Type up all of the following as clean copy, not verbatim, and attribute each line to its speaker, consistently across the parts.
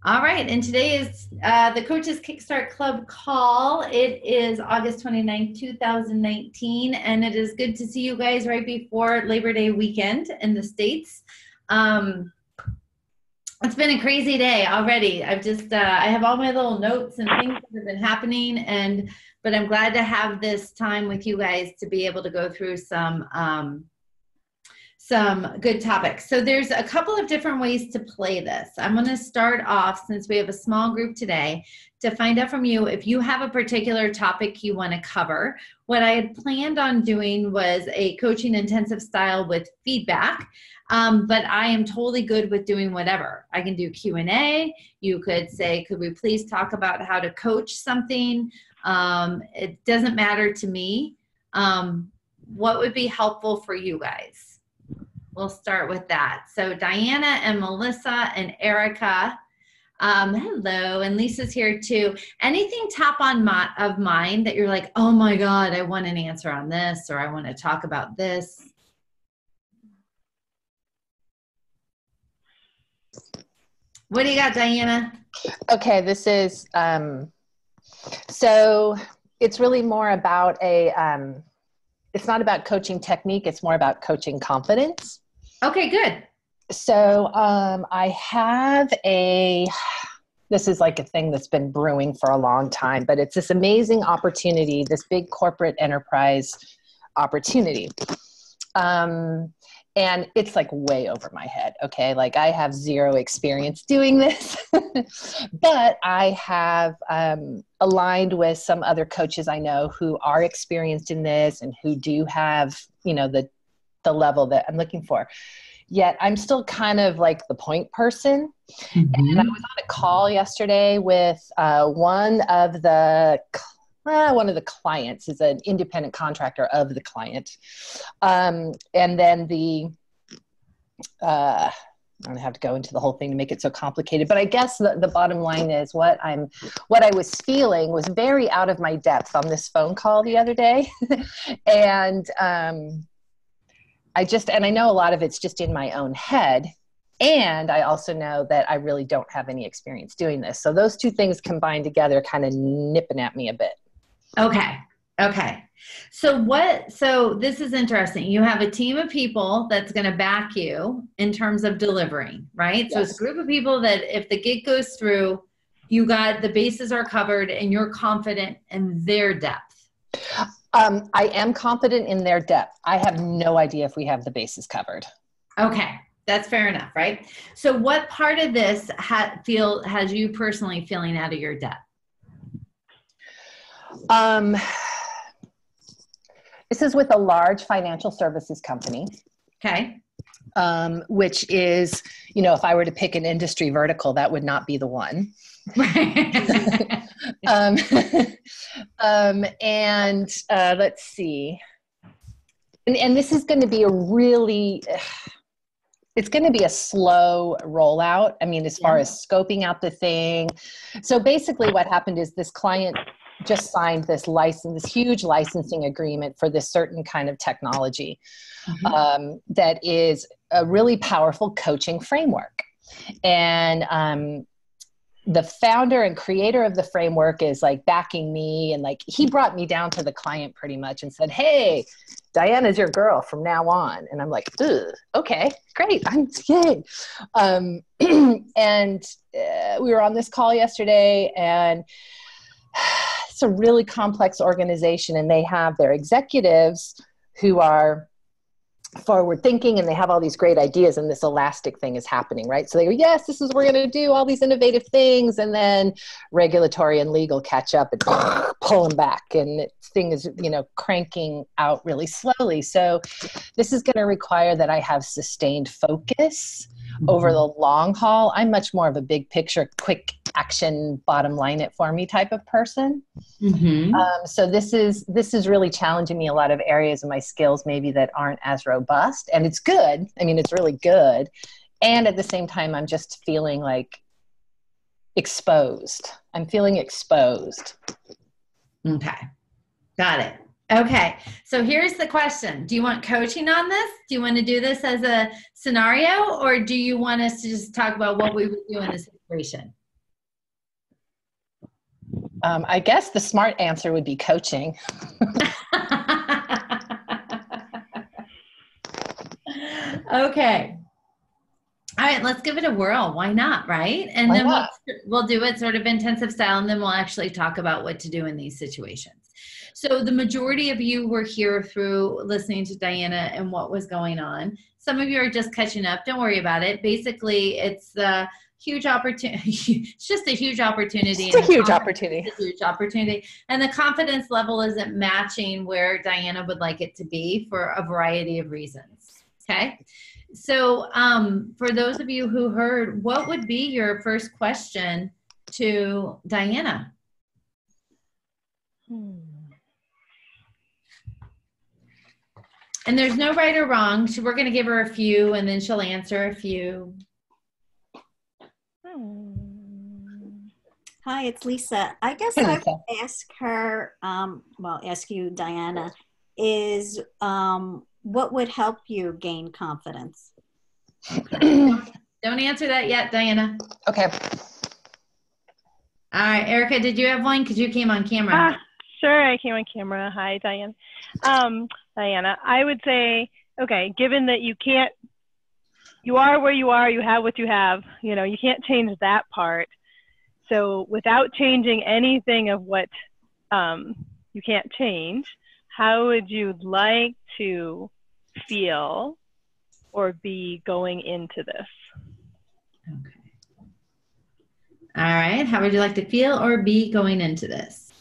Speaker 1: All right, and today is the Coaches KickStart Club call. It is August 29th, 2019, and it is good to see you guys right before Labor Day weekend in the States. It's been a crazy day already. I have all my little notes and things that have been happening, but I'm glad to have this time with you guys to be able to go through some good topics. So there's a couple of different ways to play this. I'm going to start off, since we have a small group today, to find out from you if you have a particular topic you want to cover. What I had planned on doing was a coaching intensive style with feedback, but I am totally good with doing whatever. I can do Q&A. You could say, could we please talk about how to coach something? It doesn't matter to me. What would be helpful for you guys? We'll start with that. So Diana and Melissa and Erica, hello, and Lisa's here too. Anything top of mind that you're like, oh my God, I want an answer on this, or I want to talk about this? What do you got, Diana?
Speaker 2: Okay, this is, so it's really more about it's not about coaching technique, it's more about coaching confidence.
Speaker 1: Okay, good.
Speaker 2: So I have this is like a thing that's been brewing for a long time, but it's this amazing opportunity, this big corporate enterprise opportunity. And it's like way over my head, okay? Like I have zero experience doing this, but I have aligned with some other coaches I know who are experienced in this and who do have, the level that I'm looking for. Yet I'm still kind of like the point person. Mm-hmm. And I was on a call yesterday with one of the clients, is an independent contractor of the client. And then I don't have to go into the whole thing to make it so complicated, but I guess the bottom line is what I was feeling was very out of my depth on this phone call the other day. And I know a lot of it's just in my own head. And I also know that I really don't have any experience doing this. So those two things combined together kind of nipping at me a bit.
Speaker 1: Okay. So this is interesting. You have a team of people that's going to back you in terms of delivering, right? Yes. So it's a group of people that if the gig goes through, you got the bases are covered and you're confident in their depth.
Speaker 2: I am confident in their depth. I have no idea if we have the bases covered. Okay.
Speaker 1: That's fair enough, right? So what part of this has you personally feeling out of your depth?
Speaker 2: This is with a large financial services company.
Speaker 1: Okay.
Speaker 2: Which is, if I were to pick an industry vertical, that would not be the one. And let's see. And this is going to be it's going to be a slow rollout. I mean, as far as scoping out the thing. So basically what happened is this client just signed this huge licensing agreement for this certain kind of technology, that is a really powerful coaching framework. And the founder and creator of the framework is like backing me, and like he brought me down to the client pretty much and said, hey, Diana's your girl from now on. And I'm like, okay, great. Yay. And we were on this call yesterday, and it's a really complex organization, and they have their executives who are forward thinking, and they have all these great ideas, and this elastic thing is happening, right? So they go, yes, this is what we're going to do, all these innovative things, and then regulatory and legal catch up and pull them back, and the thing is, cranking out really slowly. So this is going to require that I have sustained focus over the long haul. I'm much more of a big picture, quick action, bottom line it for me type of person. So this is really challenging me a lot of areas of my skills maybe that aren't as robust, and it's good. I mean, it's really good. And at the same time, I'm just feeling like exposed. I'm feeling exposed.
Speaker 1: Okay. Got it. Okay. So here's the question. Do you want coaching on this? Do you want to do this as a scenario, or do you want us to just talk about what we would do in this situation?
Speaker 2: I guess the smart answer would be coaching.
Speaker 1: Okay. All right, let's give it a whirl. Why not, right? And
Speaker 2: Why
Speaker 1: then
Speaker 2: not?
Speaker 1: we'll do it sort of intensive style, and then we'll actually talk about what to do in these situations. So the majority of you were here through listening to Dyana and what was going on. Some of you are just catching up. Don't worry about it. Basically, it's a huge opportunity. It's just a huge opportunity.
Speaker 2: It's a huge opportunity.
Speaker 1: It's a huge opportunity. And the confidence level isn't matching where Dyana would like it to be for a variety of reasons. Okay. So for those of you who heard, what would be your first question to Dyana? And there's no right or wrong. So we're going to give her a few, and then she'll answer a few.
Speaker 3: Hi, it's Lisa. I guess I would ask her, well, ask you, Dyana, is what would help you gain confidence?
Speaker 1: Don't answer that yet, Dyana.
Speaker 2: Okay.
Speaker 1: All right, Erica, did you have one? Because you came on camera.
Speaker 4: Sure, I came on camera. Hi, Diane. Dyana, I would say, okay, given that you are where you are, you have what you have, you can't change that part. So without changing anything of what you can't change, how would you like to feel or be going into this?
Speaker 1: Okay. All right. How would you like to feel or be going into this?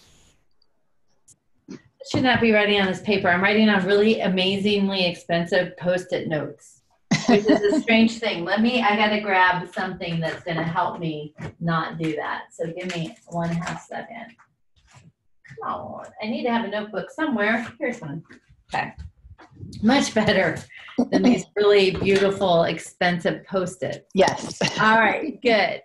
Speaker 1: I should not be writing on this paper. I'm writing on really amazingly expensive Post-it notes, which is a strange thing. I got to grab something that's going to help me not do that. So give me 1/2 second. Come on. I need to have a notebook somewhere. Here's one. Okay. Much better than these really beautiful, expensive Post-its.
Speaker 2: Yes.
Speaker 1: All right, good.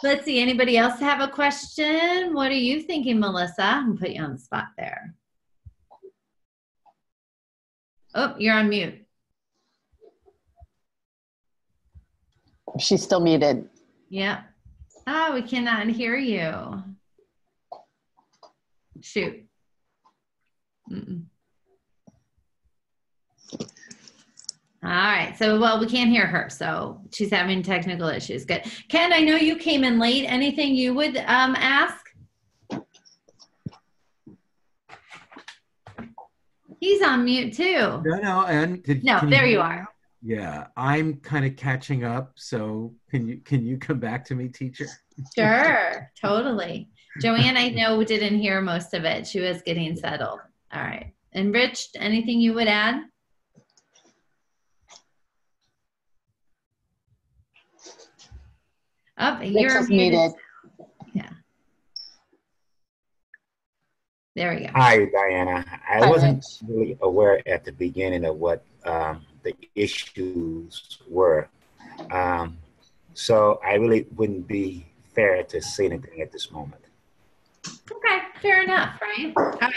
Speaker 1: Let's see. Anybody else have a question? What are you thinking, Melissa? I'm going to put you on the spot there. Oh, you're on mute.
Speaker 2: She's still muted.
Speaker 1: Yeah. Oh, we cannot hear you. Shoot. All right. So, well, we can't hear her. So she's having technical issues. Good. Ken, I know you came in late. Anything you would ask? He's on mute too.
Speaker 5: No, and
Speaker 1: there you are.
Speaker 5: Yeah, I'm kind of catching up. So can you come back to me, teacher?
Speaker 1: Sure, totally. Joanne, I know didn't hear most of it. She was getting settled. All right. And Rich, anything you would add? Oh, you're muted. Yeah. There we go.
Speaker 6: Hi, Diana. I wasn't really aware at the beginning of what the issues were. So I really wouldn't be fair to say anything at this moment.
Speaker 1: Okay, fair enough, right? All right.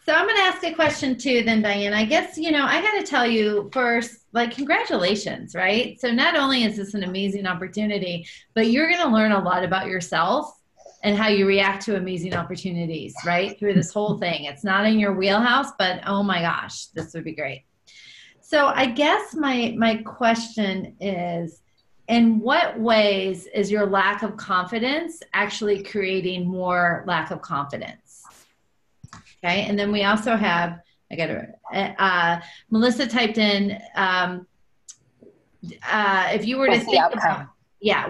Speaker 1: So I'm going to ask a question too then, Diana. I guess, I got to tell you first, congratulations, right? So not only is this an amazing opportunity, but you're going to learn a lot about yourself and how you react to amazing opportunities, right? Through this whole thing. It's not in your wheelhouse, but oh my gosh, this would be great. So I guess my question is, in what ways is your lack of confidence actually creating more lack of confidence? Okay, and then we also have, Melissa typed in, if you were to think about,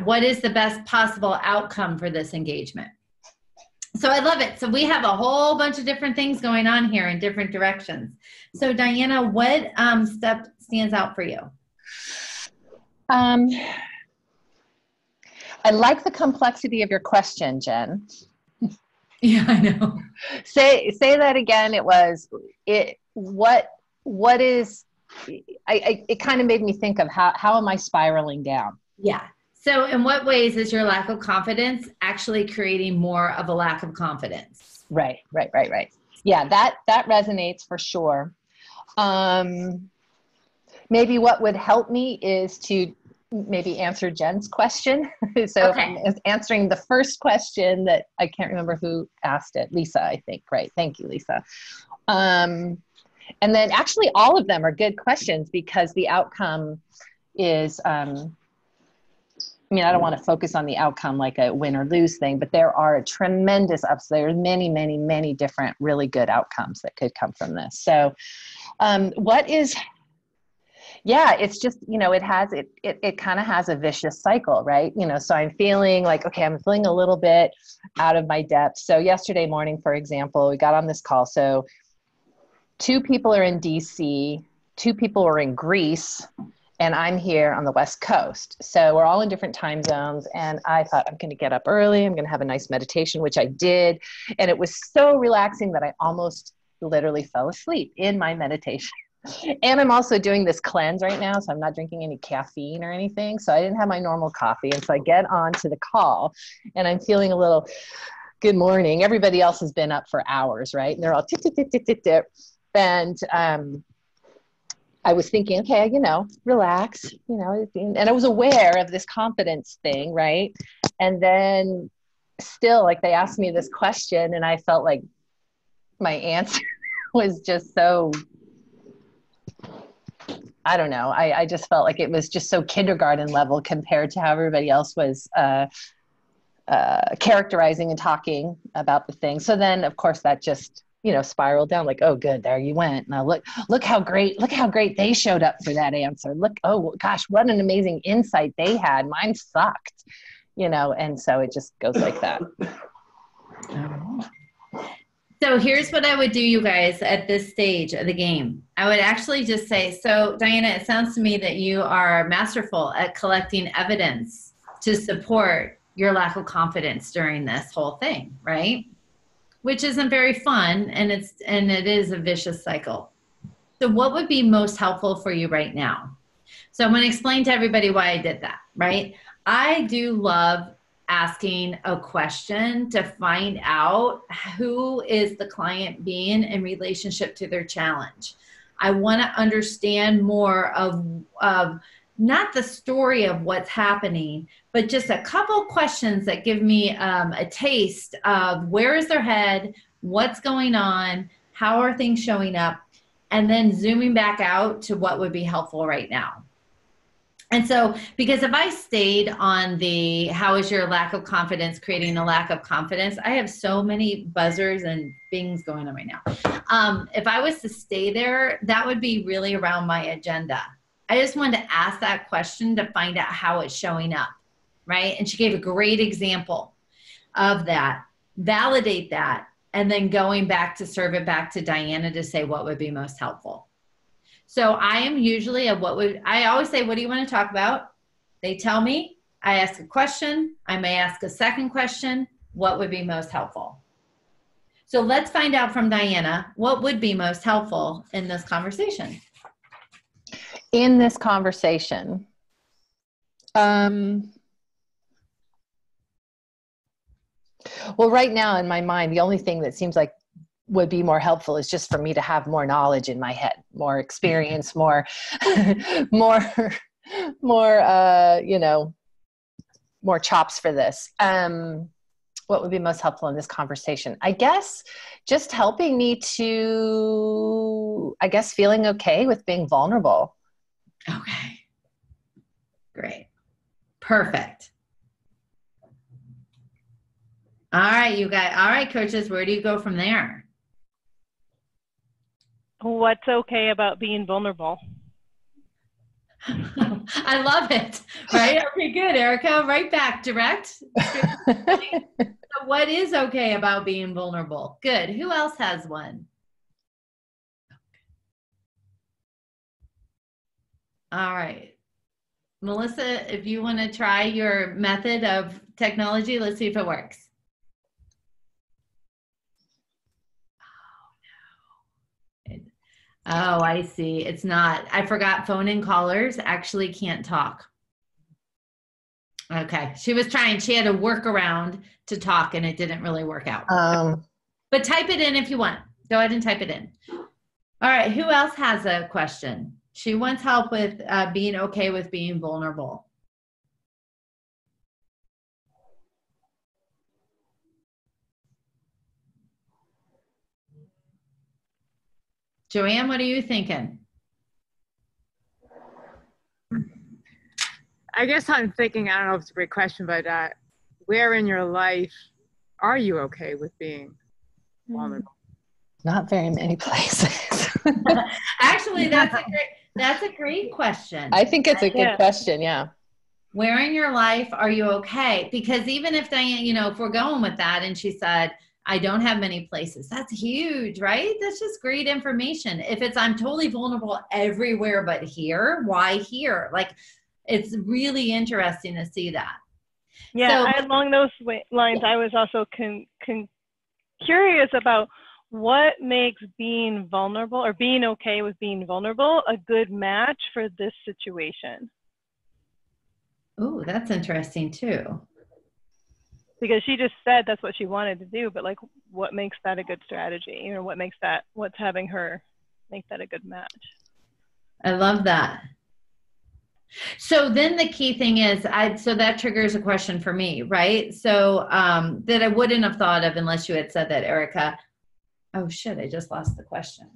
Speaker 1: what is the best possible outcome for this engagement? So I love it. So we have a whole bunch of different things going on here in different directions. So Dyana, what step stands out for you?
Speaker 2: I like the complexity of your question, Jen.
Speaker 1: Yeah, I know.
Speaker 2: Say that again. What is, it kind of made me think of how am I spiraling down?
Speaker 1: Yeah. So in what ways is your lack of confidence actually creating more of a lack of confidence?
Speaker 2: Right. Yeah, that resonates for sure. Maybe what would help me is to maybe answer Jen's question. So
Speaker 1: Okay.
Speaker 2: I'm answering the first question that I can't remember who asked it. Lisa, I think, right? Thank you, Lisa. And then actually all of them are good questions because the outcome is, I mean, I don't want to focus on the outcome like a win or lose thing, but there are a tremendous there are many, many, many different really good outcomes that could come from this. So it's just, it kind of has a vicious cycle, right? So I'm feeling like, okay, I'm feeling a little bit out of my depth. So yesterday morning, for example, we got on this call. So 2 people are in DC, 2 people are in Greece, and I'm here on the West Coast. So we're all in different time zones. And I thought, I'm going to get up early. I'm going to have a nice meditation, which I did. And it was so relaxing that I almost literally fell asleep in my meditation. And I'm also doing this cleanse right now. So I'm not drinking any caffeine or anything. So I didn't have my normal coffee. And so I get on to the call and I'm feeling a little, good morning. Everybody else has been up for hours, right? And they're all tip, tip, tip, tip, tip, tip. And I was thinking, okay, relax, and I was aware of this confidence thing, right? And then still, like, they asked me this question and I felt like my answer was just so, I don't know. I just felt like it was just so kindergarten level compared to how everybody else was characterizing and talking about the thing. So then, of course, that just spiraled down, like, oh, good, there you went. Now look how great they showed up for that answer. Look, oh gosh, what an amazing insight they had. Mine sucked, and so it just goes like that.
Speaker 1: So here's what I would do, you guys, at this stage of the game. I would actually just say, so Dyana, it sounds to me that you are masterful at collecting evidence to support your lack of confidence during this whole thing, right? Which isn't very fun, and it is a vicious cycle. So what would be most helpful for you right now? So I'm going to explain to everybody why I did that, right? I do love asking a question to find out who is the client being in relationship to their challenge. I want to understand more of not the story of what's happening, but just a couple questions that give me a taste of where is their head, what's going on, how are things showing up, and then zooming back out to what would be helpful right now. And so, because if I stayed on the how is your lack of confidence creating a lack of confidence, I have so many buzzers and things going on right now. If I was to stay there, that would be really around my agenda. I just wanted to ask that question to find out how it's showing up, right? And she gave a great example of that. Validate that, and then going back to serve it back to Dyana to say what would be most helpful. So I am usually I always say, what do you want to talk about? They tell me, I ask a question. I may ask a second question. What would be most helpful? So let's find out from Dyana, what would be most helpful in this conversation?
Speaker 2: In this conversation, well, right now in my mind, the only thing that seems like would be more helpful is just for me to have more knowledge in my head, more experience, more chops for this. What would be most helpful in this conversation? I guess just helping me to, feeling okay with being vulnerable.
Speaker 1: Okay. Great. Perfect. All right, you guys. All right, coaches, where do you go from there?
Speaker 4: What's okay about being vulnerable?
Speaker 1: I love it. Right? Okay, good, Erica. Right back, direct. So what is okay about being vulnerable? Good. Who else has one? All right. Melissa, if you want to try your method of technology, let's see if it works. Oh, no. Oh, I see. It's not. I forgot phone-in callers actually can't talk. Okay. She was trying. She had a workaround to talk, and it didn't really work out. But type it in if you want. Go ahead and type it in. All right. Who else has a question? She wants help with being okay with being vulnerable. Joanne, what are you thinking?
Speaker 7: I guess I'm thinking, I don't know if it's a great question, but where in your life are you okay with being vulnerable?
Speaker 2: Not very many places.
Speaker 1: Actually, that's a great question.
Speaker 2: I think it's a good question. Yeah.
Speaker 1: Where in your life are you okay? Because even if Diane, if we're going with that and she said, I don't have many places, that's huge, right? That's just great information. If it's, I'm totally vulnerable everywhere but here, why here? Like, it's really interesting to see that.
Speaker 4: Yeah, along those lines, I was also curious about what makes being vulnerable or being okay with being vulnerable a good match for this situation.
Speaker 1: Oh, that's interesting too.
Speaker 4: Because she just said that's what she wanted to do, but like, what makes that a good strategy? What's having her make that a good match?
Speaker 1: I love that. So then the key thing is, so that triggers a question for me, right? So that I wouldn't have thought of unless you had said that, Erica. Oh shit, I just lost the question.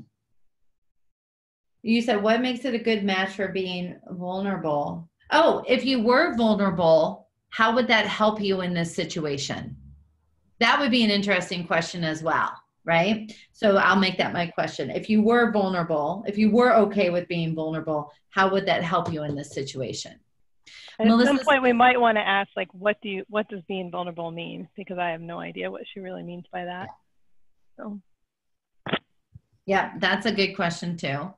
Speaker 1: You said, what makes it a good match for being vulnerable? Oh, if you were vulnerable, how would that help you in this situation? That would be an interesting question as well, right? So I'll make that my question. If you were vulnerable, if you were okay with being vulnerable, how would that help you in this situation?
Speaker 4: At some point, we might want to ask, like, what does being vulnerable mean? Because I have no idea what she really means by that. So.
Speaker 1: Yeah, that's a good question too.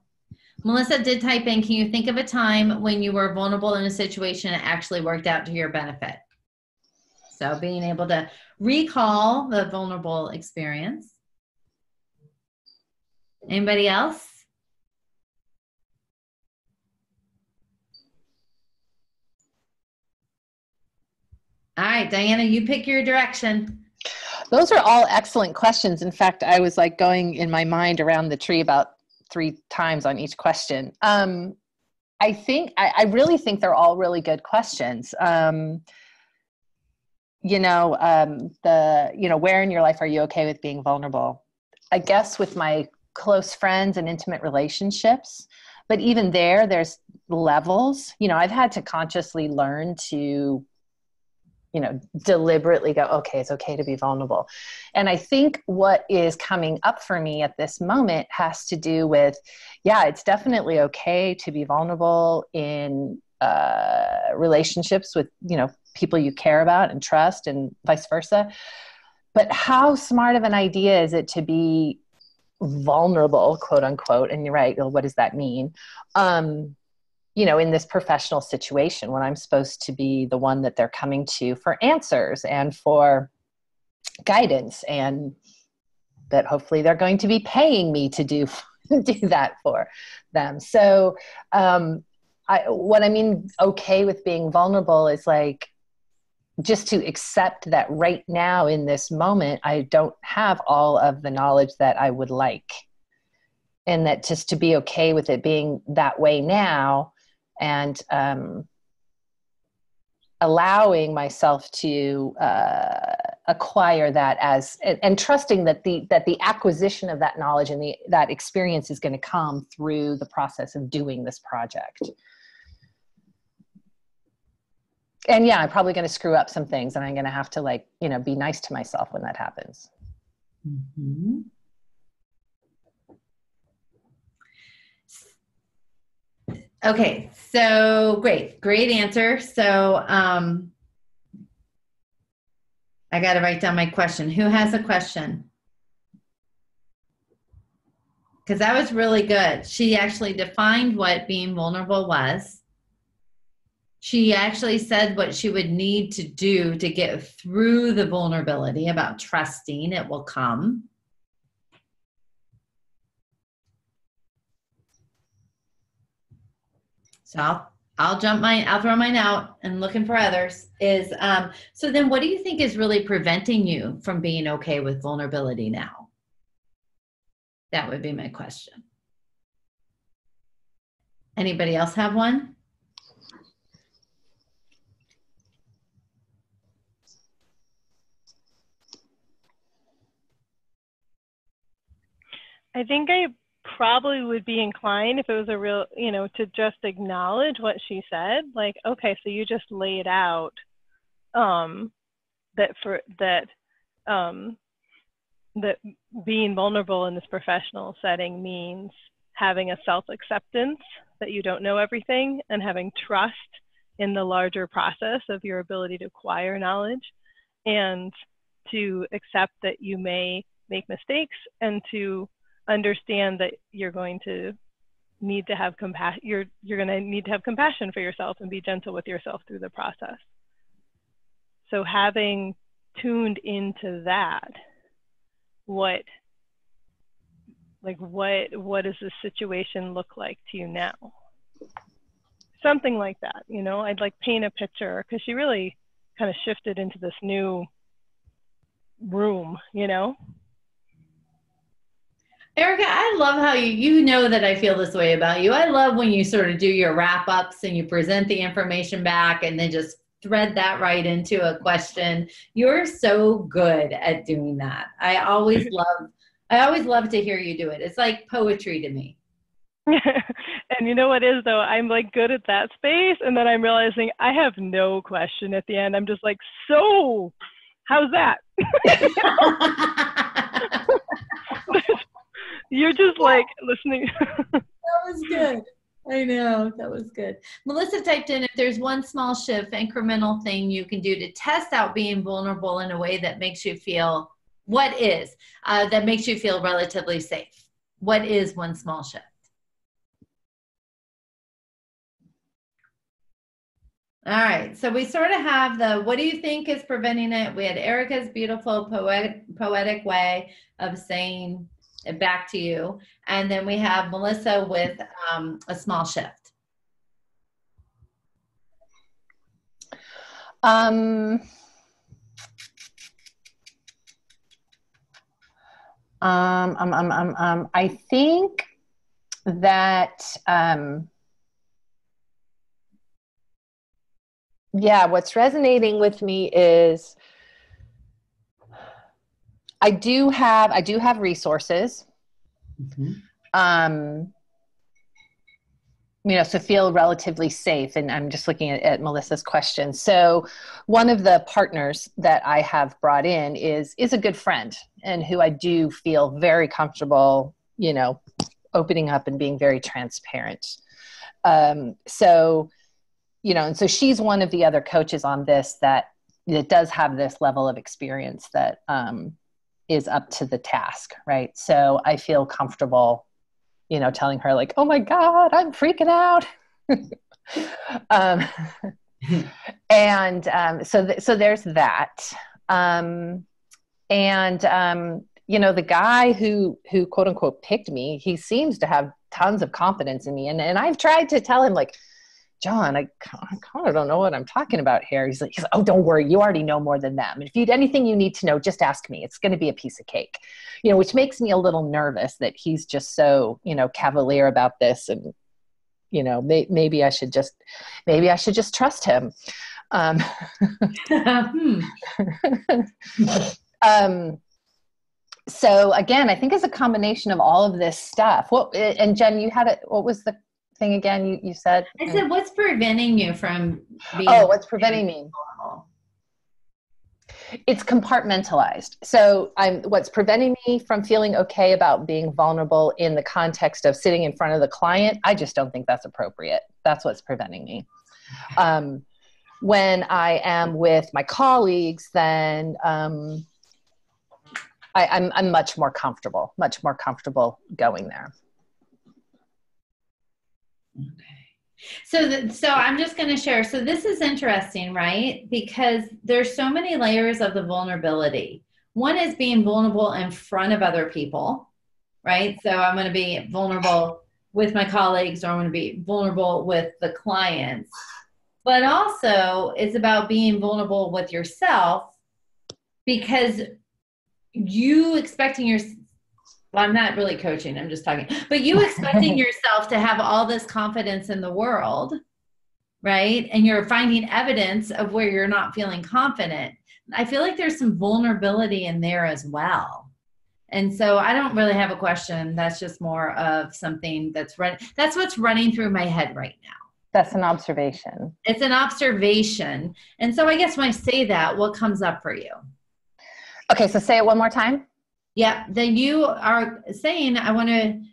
Speaker 1: Melissa did type in, can you think of a time when you were vulnerable in a situation that actually worked out to your benefit? So being able to recall the vulnerable experience. Anybody else? All right, Diana, you pick your direction.
Speaker 2: Those are all excellent questions. In fact, I was like going in my mind around the tree about 3 times on each question. I really think they're all really good questions. Where in your life are you okay with being vulnerable? I guess with my close friends and intimate relationships, but even there's levels. I've had to consciously learn to deliberately go, okay, it's okay to be vulnerable. And I think what is coming up for me at this moment has to do with, it's definitely okay to be vulnerable in relationships with, people you care about and trust and vice versa. But how smart of an idea is it to be vulnerable, quote unquote? And you're right, well, what does that mean? In this professional situation when I'm supposed to be the one that they're coming to for answers and for guidance, and that hopefully they're going to be paying me to do that for them. So what I mean, okay with being vulnerable is like, just to accept that right now in this moment, I don't have all of the knowledge that I would like. And that just to be okay with it being that way now, and allowing myself to acquire that and trusting that the acquisition of that knowledge and that experience is going to come through the process of doing this project. And I'm probably going to screw up some things, and I'm going to have to be nice to myself when that happens.
Speaker 1: Mm-hmm. Okay, so great answer. So I got to write down my question. Who has a question? Because that was really good. She actually defined what being vulnerable was. She actually said what she would need to do to get through the vulnerability, about trusting it will come. So I'll throw mine out and looking for others. So then what do you think is really preventing you from being okay with vulnerability now? That would be my question. Anybody else have one?
Speaker 4: I think I probably would be inclined, if it was a real, to just acknowledge what she said. Like, okay, so you just laid out that being vulnerable in this professional setting means having a self-acceptance that you don't know everything, and having trust in the larger process of your ability to acquire knowledge, and to accept that you may make mistakes, and to understand that you're going to need to have compassion. You're going to need to have compassion for yourself and be gentle with yourself through the process. So having tuned into that, what does the situation look like to you now? Something like that, I'd like paint a picture, because she really kind of shifted into this new room,
Speaker 1: Erica, I love how you know that I feel this way about you. I love when you sort of do your wrap ups and you present the information back and then just thread that right into a question. You're so good at doing that. I always love to hear you do it. It's like poetry to me.
Speaker 4: And you know what is, though? I'm like good at that space, and then I'm realizing I have no question at the end. I'm just like, so how's that? You're just like listening.
Speaker 1: That was good. I know, that was good. Melissa typed in, if there's one small shift, incremental thing you can do to test out being vulnerable in a way that makes you feel, that makes you feel relatively safe? What is one small shift? All right, so we sort of have what do you think is preventing it? We had Erica's beautiful poetic way of saying it back to you. And then we have Melissa with a small shift.
Speaker 2: I think that, what's resonating with me is I do have resources, so feel relatively safe. And I'm just looking at Melissa's question. So one of the partners that I have brought in is a good friend, and who I do feel very comfortable, opening up and being very transparent. And so she's one of the other coaches on this that does have this level of experience that is up to the task, right? So I feel comfortable, telling her like, oh my God, I'm freaking out. So there's that. The guy who quote unquote picked me, he seems to have tons of confidence in me. And I've tried to tell him like, John, I kind of don't know what I'm talking about here. He's like, oh, don't worry. You already know more than them. And if you anything you need to know, just ask me. It's going to be a piece of cake, which makes me a little nervous that he's just so, cavalier about this. And, maybe I should just trust him. So again, I think it's a combination of all of this stuff. And Jen, what was the thing again you said?
Speaker 1: I said, what's preventing you from being
Speaker 2: what's preventing me? It's compartmentalized. So what's preventing me from feeling okay about being vulnerable in the context of sitting in front of the client, I just don't think that's appropriate. That's what's preventing me. When I am with my colleagues, then I'm much more comfortable going there.
Speaker 1: Okay. So I'm just going to share. So this is interesting, right? Because there's so many layers of the vulnerability. One is being vulnerable in front of other people, right? So I'm going to be vulnerable with my colleagues, or I'm going to be vulnerable with the clients. But also it's about being vulnerable with yourself, because you expecting well, I'm not really coaching, I'm just talking, but you expecting yourself to have all this confidence in the world, right? And you're finding evidence of where you're not feeling confident. I feel like there's some vulnerability in there as well. And so I don't really have a question. That's just more of something that's that's what's running through my head right now.
Speaker 2: That's an observation.
Speaker 1: It's an observation. And so I guess when I say that, what comes up for you?
Speaker 2: Okay, so say it one more time.
Speaker 1: Yeah, then you are saying,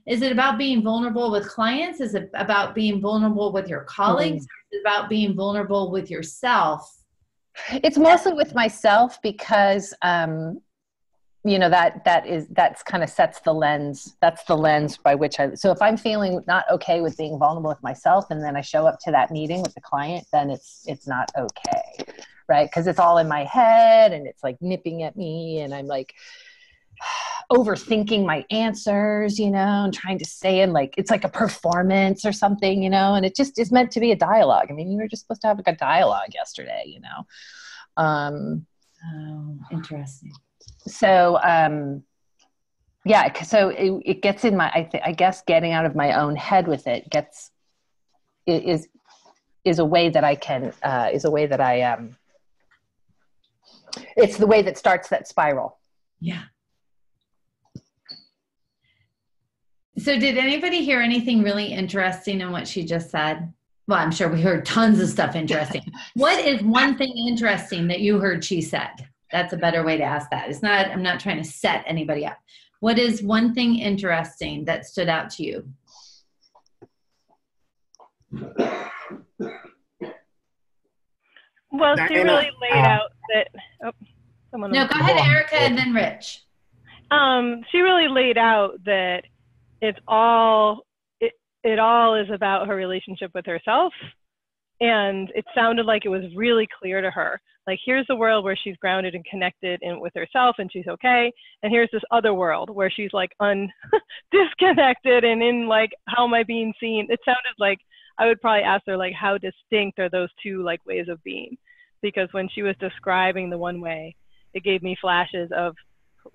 Speaker 1: is it about being vulnerable with clients? Is it about being vulnerable with your colleagues? Or is it about being vulnerable with yourself?
Speaker 2: It's mostly with myself because, you know, that's kind of sets the lens. That's the lens by which so if I'm feeling not okay with being vulnerable with myself and then I show up to that meeting with the client, then it's not okay. Right. Because it's all in my head and it's like nipping at me and I'm like overthinking my answers, you know, and trying to say it like, it's like a performance or something, you know, and it just is meant to be a dialogue. I mean, you were just supposed to have like a dialogue yesterday, you know?
Speaker 1: Oh, interesting.
Speaker 2: So, yeah, so it gets in my, I guess getting out of my own head with it is a way that I can, it's the way that starts that spiral.
Speaker 1: Yeah. So did anybody hear anything really interesting in what she just said? Well, I'm sure we heard tons of stuff interesting. What is one thing interesting that you heard she said? That's a better way to ask that. I'm not trying to set anybody up. What is one thing interesting that stood out to you?
Speaker 4: Well, she really laid out that,
Speaker 1: no, go ahead, Erica, and then Rich.
Speaker 4: She really laid out that it all is about her relationship with herself. And it sounded like it was really clear to her. Like, here's the world where she's grounded and connected with herself and she's okay. And here's this other world where she's like disconnected and in like, how am I being seen? It sounded like I would probably ask her like, how distinct are those two like ways of being? Because when she was describing the one way, it gave me flashes of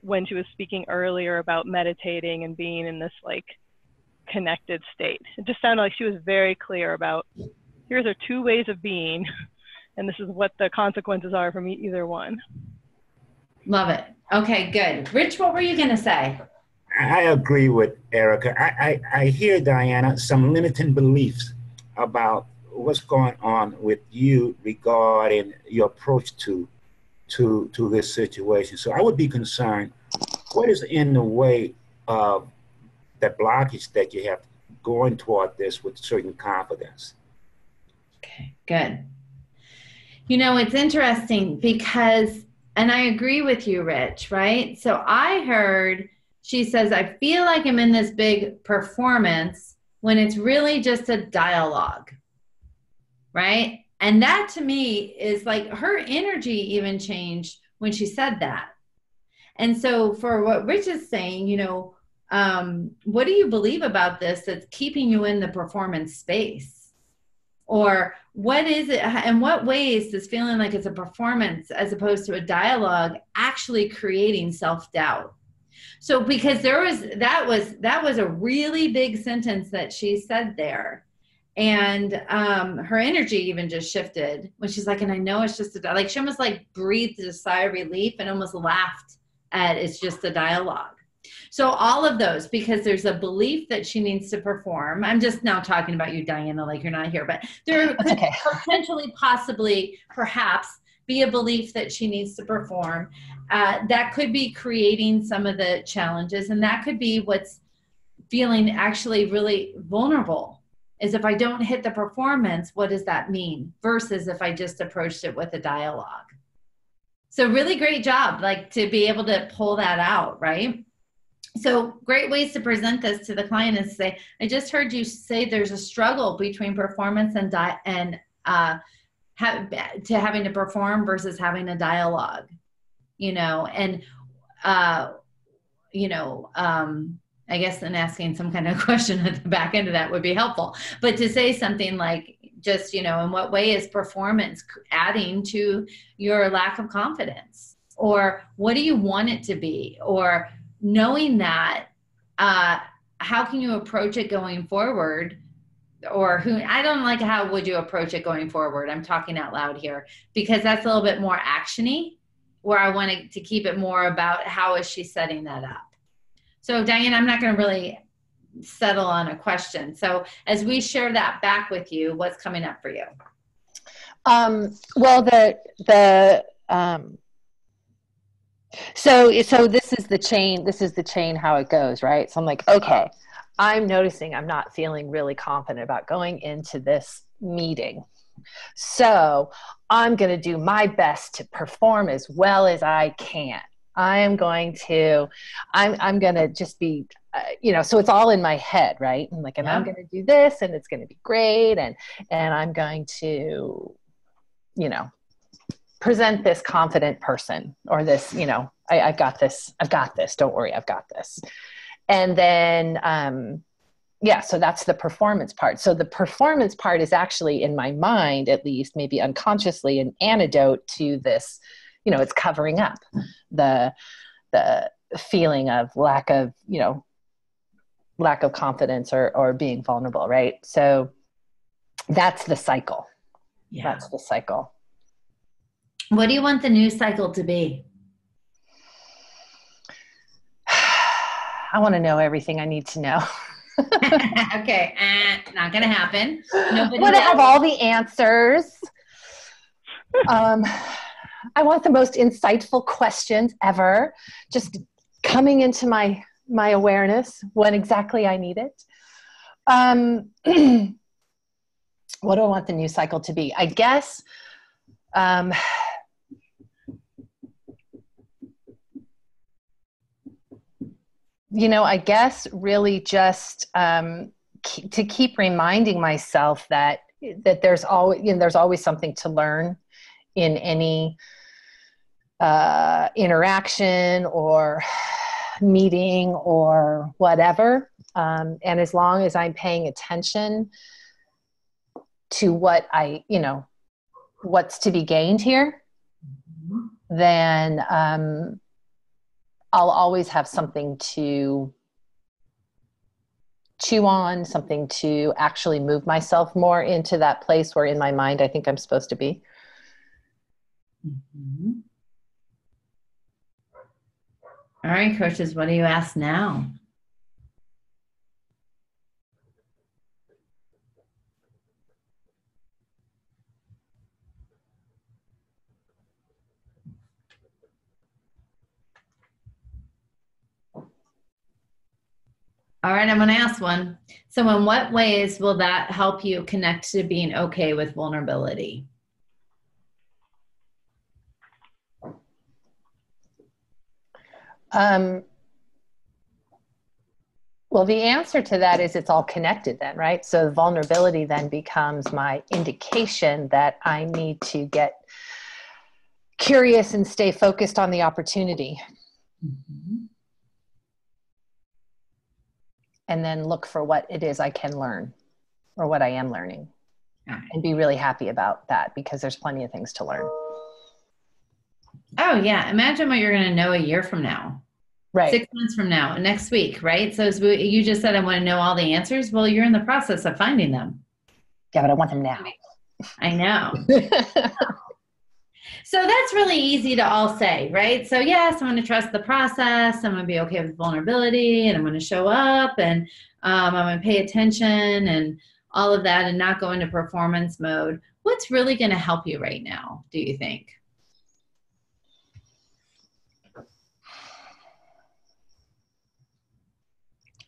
Speaker 4: when she was speaking earlier about meditating and being in this like connected state. It just sounded like she was very clear about, here's our two ways of being, and this is what the consequences are from either one.
Speaker 1: Love it. Okay, good. Rich, what were you going to say?
Speaker 6: I agree with Erica. I hear, Dyana, some limiting beliefs about what's going on with you regarding your approach to this situation. So I would be concerned, what is in the way of the blockage that you have going toward this with certain confidence?
Speaker 1: Okay, good. You know, it's interesting because, and I agree with you, Rich, right? So I heard, she says, I feel like I'm in this big performance when it's really just a dialogue, right? And that to me is like her energy even changed when she said that. And so for what Rich is saying, you know, what do you believe about this that's keeping you in the performance space? Or what is it, in what ways does feeling like it's a performance as opposed to a dialogue actually creating self-doubt? So because that was a really big sentence that she said there. And her energy even just shifted when she's like, and I know it's just like, she almost like breathed a sigh of relief and almost laughed at, it's just a dialogue. So all of those, because there's a belief that she needs to perform. I'm just now talking about you, Dyana, like you're not here, but there could potentially, possibly, perhaps be a belief that she needs to perform. That could be creating some of the challenges, and that could be what's feeling actually really vulnerable, is if I don't hit the performance, what does that mean? Versus if I just approached it with a dialogue. So really great job, like to be able to pull that out, right? So great ways to present this to the client is to say, I just heard you say there's a struggle between performance and having to perform versus having a dialogue, you know, and, you know, I guess then asking some kind of question at the back end of that would be helpful. But to say something like, just, you know, in what way is performance adding to your lack of confidence? Or what do you want it to be? Or knowing that, how can you approach it going forward? Or I don't like, how would you approach it going forward? I'm talking out loud here because that's a little bit more actiony, where I wanted to keep it more about how is she setting that up? So Diane, I'm not going to really settle on a question. So as we share that back with you, what's coming up for you?
Speaker 2: Well, so this is the chain how it goes, right? So I'm like, okay, I'm noticing I'm not feeling really confident about going into this meeting. So I'm going to do my best to perform as well as I can. I'm going to just be, so it's all in my head, right? And like, and I'm going to do this and it's going to be great. And I'm going to, present this confident person or this, I've got this. Don't worry. I've got this. And then, so that's the performance part. So the performance part is actually in my mind, at least maybe unconsciously, an antidote to this, it's covering up the feeling of lack of confidence or being vulnerable. Right. So that's the cycle. Yeah. That's the cycle.
Speaker 1: What do you want the new cycle to be?
Speaker 2: I want to know everything I need to know.
Speaker 1: Okay, not going to happen. Nobody
Speaker 2: want to have all the answers. I want the most insightful questions ever, just coming into my awareness when exactly I need it. What do I want the new cycle to be? I guess, I guess really just to keep reminding myself that there's always something to learn in any interaction or meeting or whatever. And as long as I'm paying attention to what what's to be gained here, then I'll always have something to chew on, something to actually move myself more into that place where in my mind I think I'm supposed to be.
Speaker 1: Mm-hmm. All right, coaches, what do you ask now? All right, I'm going to ask one. So in what ways will that help you connect to being okay with vulnerability?
Speaker 2: Well, the answer to that is it's all connected then, right? So vulnerability then becomes my indication that I need to get curious and stay focused on the opportunity. Mm-hmm. And then look for what it is I can learn or what I am learning. And be really happy about that because there's plenty of things to learn.
Speaker 1: Oh, yeah. Imagine what you're going to know a year from now.
Speaker 2: Right.
Speaker 1: 6 months from now, next week, right? So as you just said, I want to know all the answers. Well, you're in the process of finding them.
Speaker 2: Yeah, but I want them now.
Speaker 1: I know. So that's really easy to all say, right? So yes, I'm going to trust the process. I'm going to be okay with vulnerability and I'm going to show up and I'm going to pay attention and all of that and not go into performance mode. What's really going to help you right now, do you think?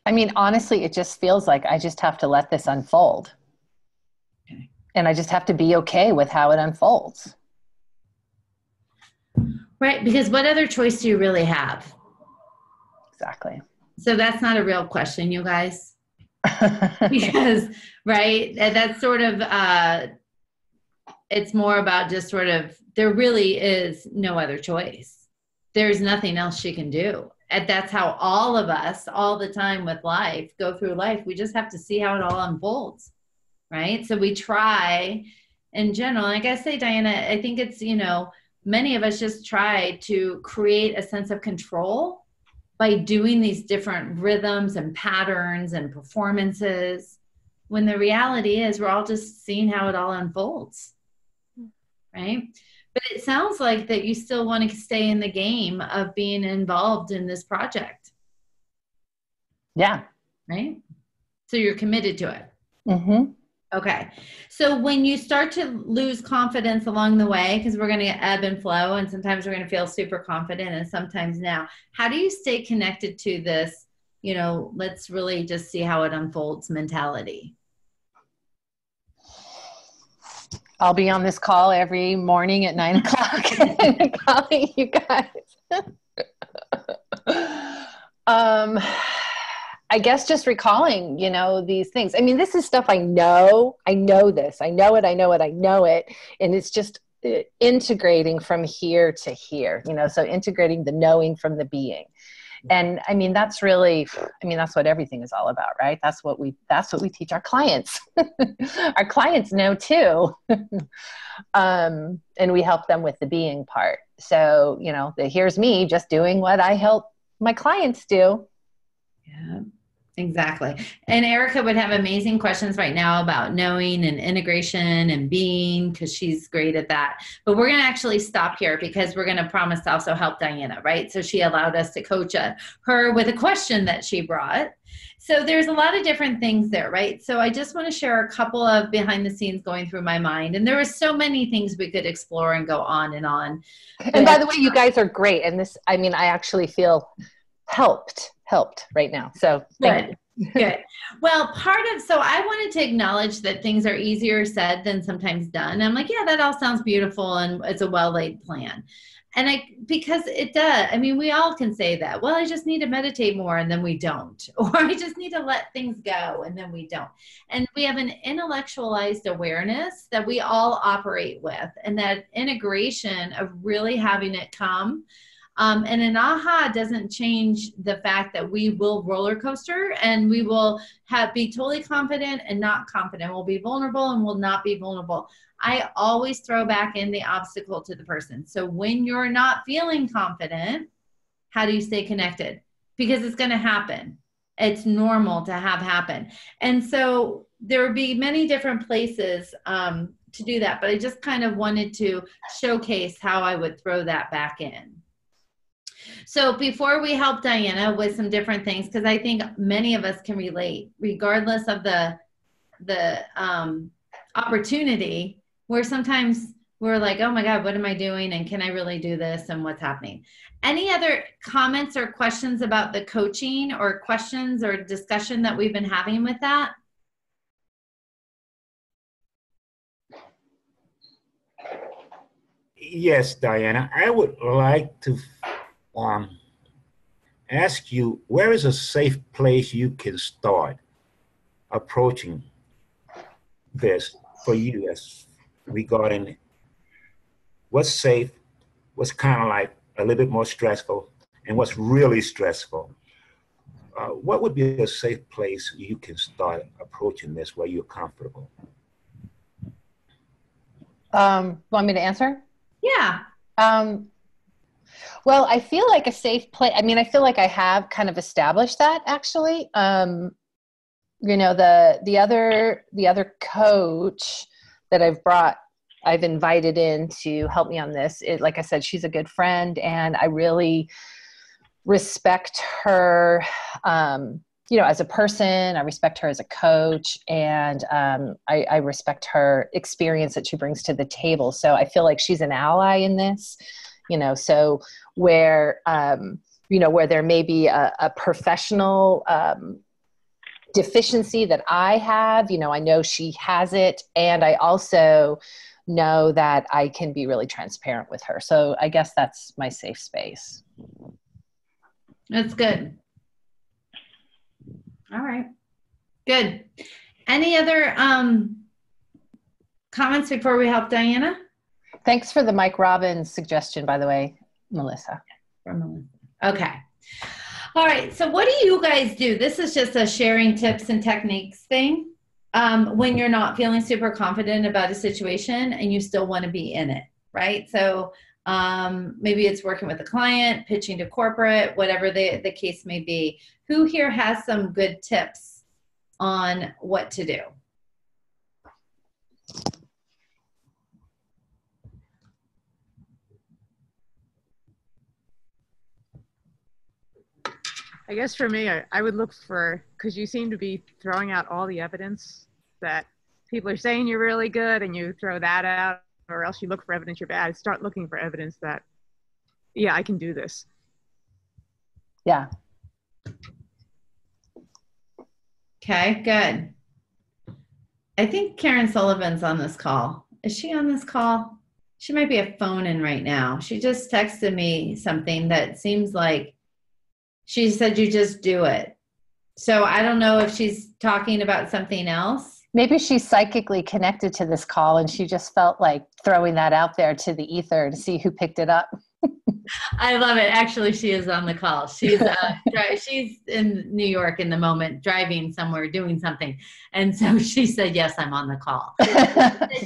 Speaker 2: I mean, honestly, it just feels like I just have to let this unfold. Okay. And I just have to be okay with how it unfolds.
Speaker 1: Right, because what other choice do you really have?
Speaker 2: Exactly.
Speaker 1: So that's not a real question, you guys. Because, right, that's sort of, it's more about just sort of, there really is no other choice. There's nothing else she can do. And that's how all of us, all the time with life, go through life. We just have to see how it all unfolds, right? So we try in general, like I say, Diana, I think it's, many of us just try to create a sense of control by doing these different rhythms and patterns and performances, when the reality is we're all just seeing how it all unfolds, right? But it sounds like that you still want to stay in the game of being involved in this project.
Speaker 2: Yeah.
Speaker 1: Right? So you're committed to it.
Speaker 2: Mm-hmm.
Speaker 1: Okay. So when you start to lose confidence along the way, because we're going to ebb and flow, and sometimes we're going to feel super confident and sometimes now, how do you stay connected to this, let's really just see how it unfolds mentality?
Speaker 2: I'll be on this call every morning at 9 o'clock calling you guys. I guess just recalling, these things. I mean, this is stuff I know. I know this. I know it. I know it. I know it. And it's just integrating from here to here, so integrating the knowing from the being. And I mean, that's what everything is all about, right? That's what we teach our clients. Our clients know too. And we help them with the being part. So, here's me just doing what I help my clients do.
Speaker 1: Yeah, exactly. And Erica would have amazing questions right now about knowing and integration and being, because she's great at that. But we're going to actually stop here because we're going to promise to also help Dyana, right? So she allowed us to coach her with a question that she brought. So there's a lot of different things there, right? So I just want to share a couple of behind the scenes going through my mind. And there were so many things we could explore and go on and on.
Speaker 2: And by the way, you guys are great. And this, I actually feel helped right now. So thank you.
Speaker 1: Good. Well, so I wanted to acknowledge that things are easier said than sometimes done. I'm like, yeah, that all sounds beautiful and it's a well-laid plan. And because it does, we all can say that, well, I just need to meditate more and then we don't, or I just need to let things go and then we don't. And we have an intellectualized awareness that we all operate with, and that integration of really having it come. And an aha doesn't change the fact that we will roller coaster and we will be totally confident and not confident. We'll be vulnerable and will not be vulnerable. I always throw back in the obstacle to the person. So when you're not feeling confident, how do you stay connected? Because it's going to happen. It's normal to have happen. And so there would be many different places to do that, but I just kind of wanted to showcase how I would throw that back in. So before we help Dyana with some different things, because I think many of us can relate, regardless of the opportunity, where sometimes we're like, oh my God, what am I doing? And can I really do this? And what's happening? Any other comments or questions about the coaching, or questions or discussion that we've been having with that?
Speaker 6: Yes, Dyana, I would like to ask you, where is a safe place you can start approaching this for you, as regarding what's safe, what's kind of like a little bit more stressful, and what's really stressful? What would be a safe place you can start approaching this where you're comfortable?
Speaker 2: Want me to answer?
Speaker 1: Yeah.
Speaker 2: Well, I feel like a safe place. I feel like I have kind of established that, actually. The other coach that I've invited in to help me on this. Like I said, she's a good friend, and I really respect her, as a person. I respect her as a coach, and I respect her experience that she brings to the table. So I feel like she's an ally in this. So where there may be a professional deficiency that I have, I know she has it. And I also know that I can be really transparent with her. So I guess that's my safe space.
Speaker 1: That's good. All right. Good. Any other comments before we help Dyana?
Speaker 2: Thanks for the Mike Robbins suggestion, by the way, Melissa.
Speaker 1: Okay. All right. So what do you guys do? This is just a sharing tips and techniques thing. When you're not feeling super confident about a situation and you still want to be in it, right? So maybe it's working with a client, pitching to corporate, whatever the case may be. Who here has some good tips on what to do?
Speaker 7: I guess for me, I would look for, because you seem to be throwing out all the evidence that people are saying you're really good, and you throw that out, or else you look for evidence you're bad. Start looking for evidence that, yeah, I can do this.
Speaker 2: Yeah.
Speaker 1: Okay, good. I think Karen Sullivan's on this call. Is she on this call? She might be a phone in right now. She just texted me something that seems like she said you just do it. So I don't know if she's talking about something else.
Speaker 2: Maybe she's psychically connected to this call and she just felt like throwing that out there to the ether to see who picked it up.
Speaker 1: I love it. Actually, she is on the call. She's she's in New York in the moment, driving somewhere, doing something. And so she said, yes, I'm on the call.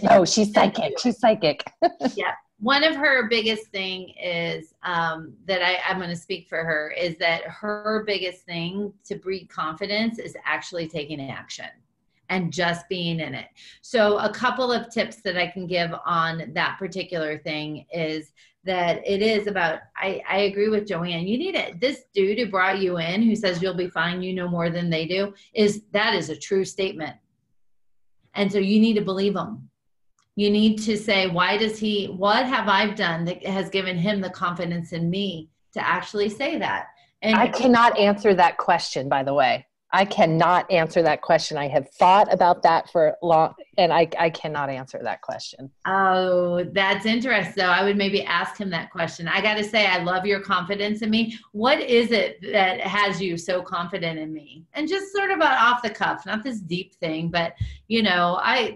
Speaker 2: No, she's psychic. She's psychic.
Speaker 1: Yeah. One of her biggest thing is that I'm going to speak for her is that her biggest thing to breed confidence is actually taking action and just being in it. So a couple of tips that I can give on that particular thing is that it is about, I agree with Joanne. You need it. This dude who brought you in, who says you'll be fine, you know more than they do, that is a true statement. And so you need to believe him. You need to say, what have I done that has given him the confidence in me to actually say that? And
Speaker 2: I cannot answer that question, by the way. I cannot answer that question. I have thought about that for long, and I cannot answer that question.
Speaker 1: Oh, that's interesting. So I would maybe ask him that question. I got to say, I love your confidence in me. What is it that has you so confident in me? And just sort of off the cuff, not this deep thing, but I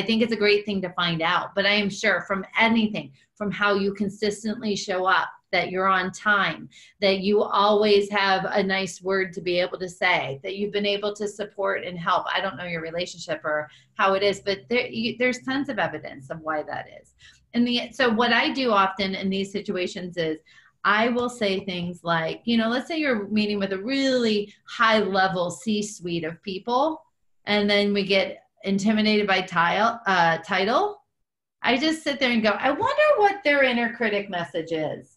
Speaker 1: think it's a great thing to find out. But I am sure from anything, from how you consistently show up, that you're on time, that you always have a nice word to be able to say, that you've been able to support and help. I don't know your relationship or how it is, but there's tons of evidence of why that is. So what I do often in these situations is I will say things like, let's say you're meeting with a really high level C-suite of people, and then we get intimidated by title. I just sit there and go, I wonder what their inner critic message is.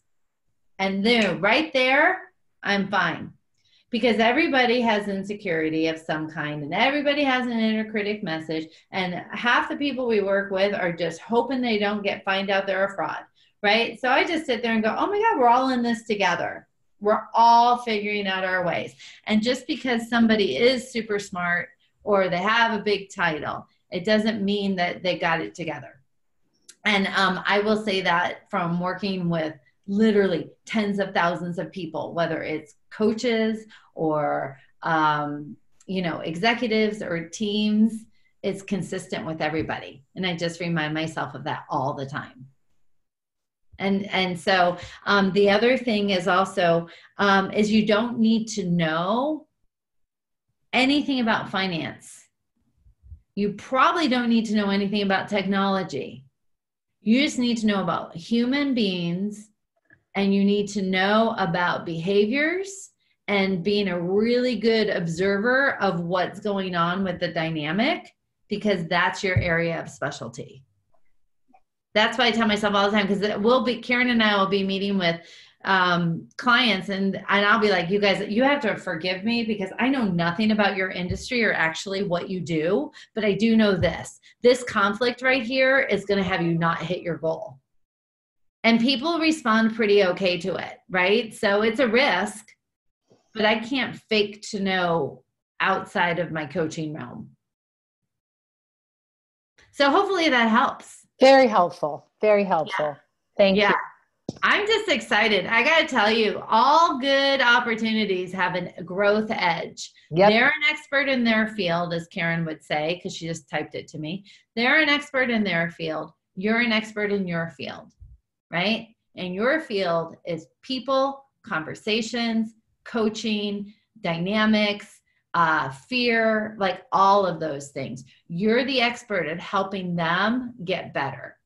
Speaker 1: And then right there, I'm fine. Because everybody has insecurity of some kind, and everybody has an inner critic message. And half the people we work with are just hoping they don't find out they're a fraud, right? So I just sit there and go, oh my God, we're all in this together. We're all figuring out our ways. And just because somebody is super smart or they have a big title, it doesn't mean that they got it together. And I will say that from working with literally tens of thousands of people, whether it's coaches or, executives or teams, it's consistent with everybody. And I just remind myself of that all the time. And so the other thing is also, is you don't need to know anything about finance. You probably don't need to know anything about technology. You just need to know about human beings, and you need to know about behaviors and being a really good observer of what's going on with the dynamic, because that's your area of specialty. That's why I tell myself all the time, because Karen and I will be meeting with clients, and I'll be like, you guys, you have to forgive me because I know nothing about your industry or actually what you do, but I do know this conflict right here is going to have you not hit your goal. And people respond pretty okay to it, right? So it's a risk, but I can't fake to know outside of my coaching realm. So hopefully that helps.
Speaker 2: Very helpful. Very helpful.
Speaker 1: Yeah.
Speaker 2: Thank you.
Speaker 1: I'm just excited. I got to tell you, all good opportunities have a growth edge. Yep. They're an expert in their field, as Karen would say, because she just typed it to me. They're an expert in their field. You're an expert in your field. Right? And your field is people, conversations, coaching, dynamics, fear, like all of those things. You're the expert at helping them get better.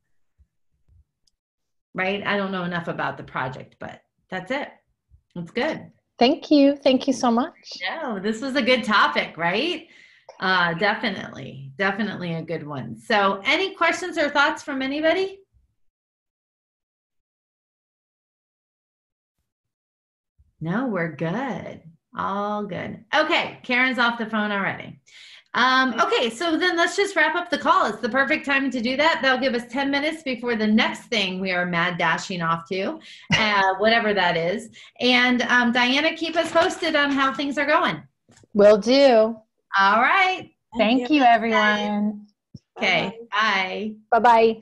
Speaker 1: Right? I don't know enough about the project, but that's it. It's good.
Speaker 2: Thank you. Thank you so much.
Speaker 1: No, this was a good topic, right? Definitely a good one. So any questions or thoughts from anybody? No, we're good. All good. Okay, Karen's off the phone already. Okay, so then let's just wrap up the call. It's the perfect time to do that. That'll give us 10 minutes before the next thing we are mad dashing off to, whatever that is. And Dyana, keep us posted on how things are going.
Speaker 2: Will do.
Speaker 1: All right.
Speaker 2: Thank you, everyone.
Speaker 1: Okay, bye.
Speaker 2: Bye-bye.